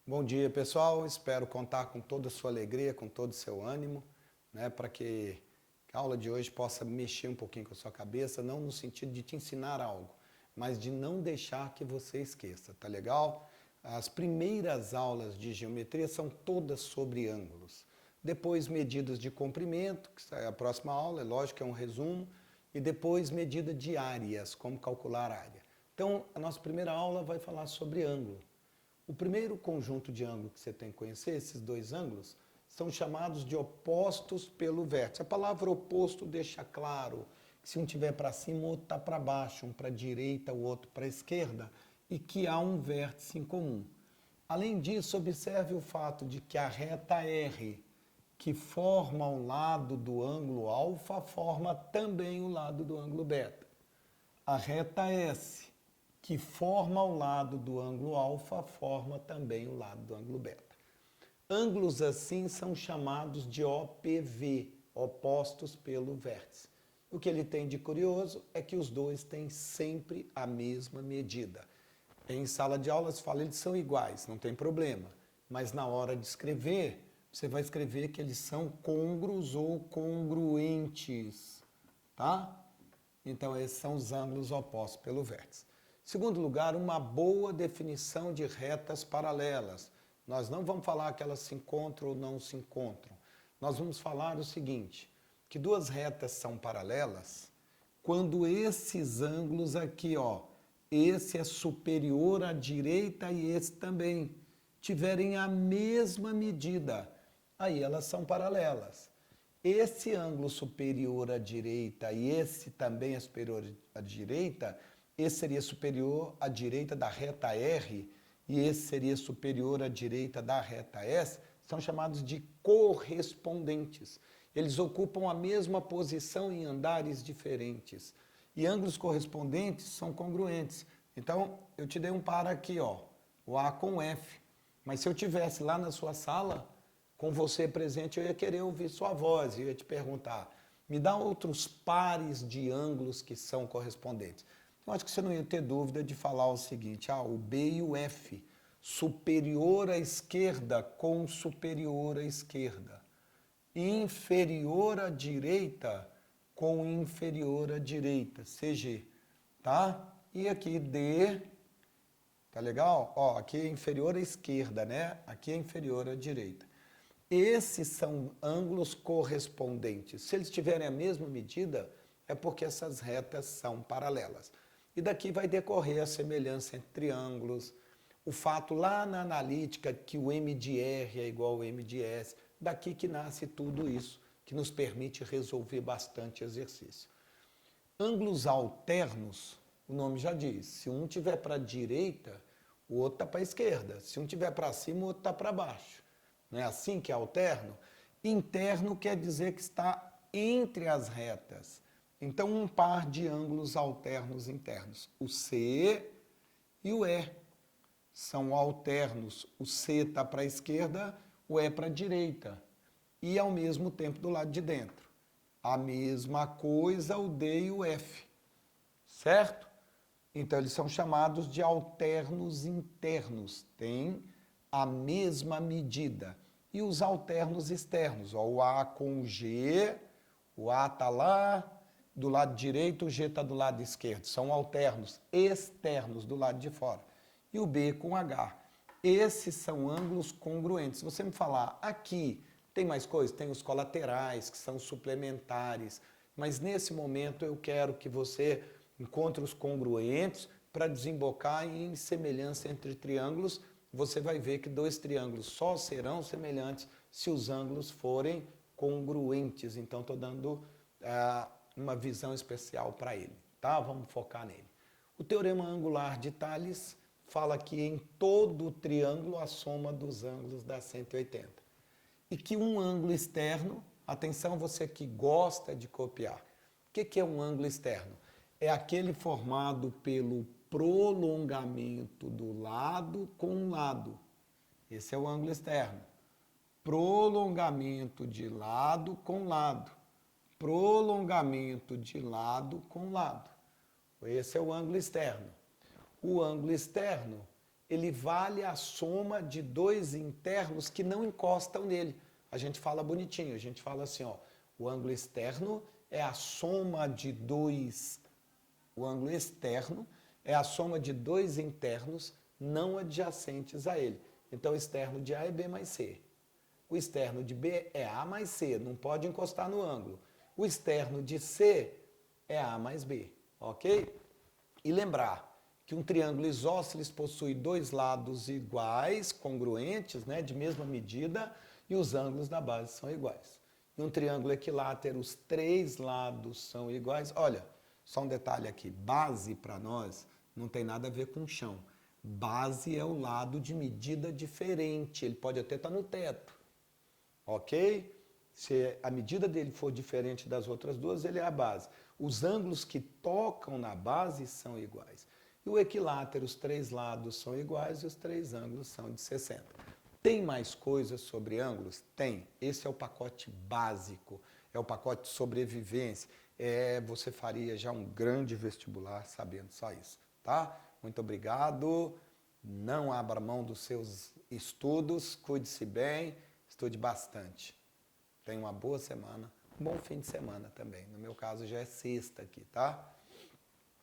Bom dia, pessoal. Espero contar com toda a sua alegria, com todo o seu ânimo, né, para que a aula de hoje possa mexer um pouquinho com a sua cabeça, não no sentido de te ensinar algo, mas de não deixar que você esqueça, tá legal? As primeiras aulas de geometria são todas sobre ângulos. Depois, medidas de comprimento, que é a próxima aula, é lógico que é um resumo, e depois medida de áreas, como calcular a área. Então, a nossa primeira aula vai falar sobre ângulo. O primeiro conjunto de ângulos que você tem que conhecer, esses dois ângulos, são chamados de opostos pelo vértice. A palavra oposto deixa claro que se um estiver para cima, o outro está para baixo, um para a direita, o outro para a esquerda, e que há um vértice em comum. Além disso, observe o fato de que a reta R, que forma o lado do ângulo alfa, forma também o lado do ângulo beta. A reta S, que forma o lado do ângulo alfa, forma também o lado do ângulo beta. Ângulos assim são chamados de OPV, opostos pelo vértice. O que ele tem de curioso é que os dois têm sempre a mesma medida. Em sala de aula se fala eles são iguais, não tem problema. Mas na hora de escrever, você vai escrever que eles são côngruos ou congruentes, tá? Então esses são os ângulos opostos pelo vértice. Segundo lugar, uma boa definição de retas paralelas. Nós não vamos falar que elas se encontram ou não se encontram. Nós vamos falar o seguinte, que duas retas são paralelas quando esses ângulos aqui, ó, esse é superior à direita e esse também, tiverem a mesma medida. Aí elas são paralelas. Esse ângulo superior à direita e esse também é superior à direita, esse seria superior à direita da reta R e esse seria superior à direita da reta S, são chamados de correspondentes. Eles ocupam a mesma posição em andares diferentes. E ângulos correspondentes são congruentes. Então, eu te dei um par aqui, ó, o A com o F. Mas se eu tivesse lá na sua sala, com você presente, eu ia querer ouvir sua voz, eu ia te perguntar, me dá outros pares de ângulos que são correspondentes. Eu acho que você não ia ter dúvida de falar o seguinte, o B e o F, superior à esquerda com superior à esquerda, inferior à direita com inferior à direita, CG, tá? E aqui D, tá legal? Ó, aqui é inferior à esquerda, né? Aqui é inferior à direita. Esses são ângulos correspondentes. Se eles tiverem a mesma medida, é porque essas retas são paralelas. E daqui vai decorrer a semelhança entre triângulos, o fato lá na analítica que o M de R é igual ao M de S, daqui que nasce tudo isso, que nos permite resolver bastante exercício. Ângulos alternos, o nome já diz, se um estiver para a direita, o outro está para a esquerda, se um estiver para cima, o outro está para baixo. Não é assim que é alterno? Interno quer dizer que está entre as retas. Então, um par de ângulos alternos internos. O C e o E são alternos. O C está para a esquerda, o E para a direita. E, ao mesmo tempo, do lado de dentro. A mesma coisa o D e o F. Certo? Então, eles são chamados de alternos internos. Tem a mesma medida. E os alternos externos, ó, o A com o G, o A está lá do lado direito, o G está do lado esquerdo. São alternos externos do lado de fora. E o B com H. Esses são ângulos congruentes. Se você me falar, aqui tem mais coisas? Tem os colaterais, que são suplementares. Mas nesse momento eu quero que você encontre os congruentes para desembocar em semelhança entre triângulos. Você vai ver que dois triângulos só serão semelhantes se os ângulos forem congruentes. Então, estou dando uma visão especial para ele, tá? Vamos focar nele. O teorema angular de Tales fala que em todo triângulo a soma dos ângulos dá 180. E que um ângulo externo, atenção você que gosta de copiar, o que é um ângulo externo? É aquele formado pelo prolongamento do lado com lado. Esse é o ângulo externo. Prolongamento de lado com lado. Prolongamento de lado com lado. Esse é o ângulo externo. O ângulo externo, ele vale a soma de dois internos que não encostam nele. A gente fala bonitinho, a gente fala assim, ó, o ângulo externo é a soma de dois, o ângulo externo é a soma de dois internos não adjacentes a ele. Então, o externo de A é B mais C. O externo de B é A mais C, não pode encostar no ângulo. O externo de C é A mais B, ok? E lembrar que um triângulo isósceles possui dois lados iguais, congruentes, né, de mesma medida, e os ângulos da base são iguais. E um triângulo equilátero, os três lados são iguais. Olha, só um detalhe aqui, base para nós não tem nada a ver com chão. Base é o lado de medida diferente, ele pode até estar no teto, ok? Se a medida dele for diferente das outras duas, ele é a base. Os ângulos que tocam na base são iguais. E o equilátero, os três lados são iguais e os três ângulos são de 60. Tem mais coisas sobre ângulos? Tem. Esse é o pacote básico, é o pacote de sobrevivência. Você faria já um grande vestibular sabendo só isso, tá? Muito obrigado. Não abra mão dos seus estudos, cuide-se bem, estude bastante. Tenha uma boa semana, um bom fim de semana também. No meu caso já é sexta aqui, tá?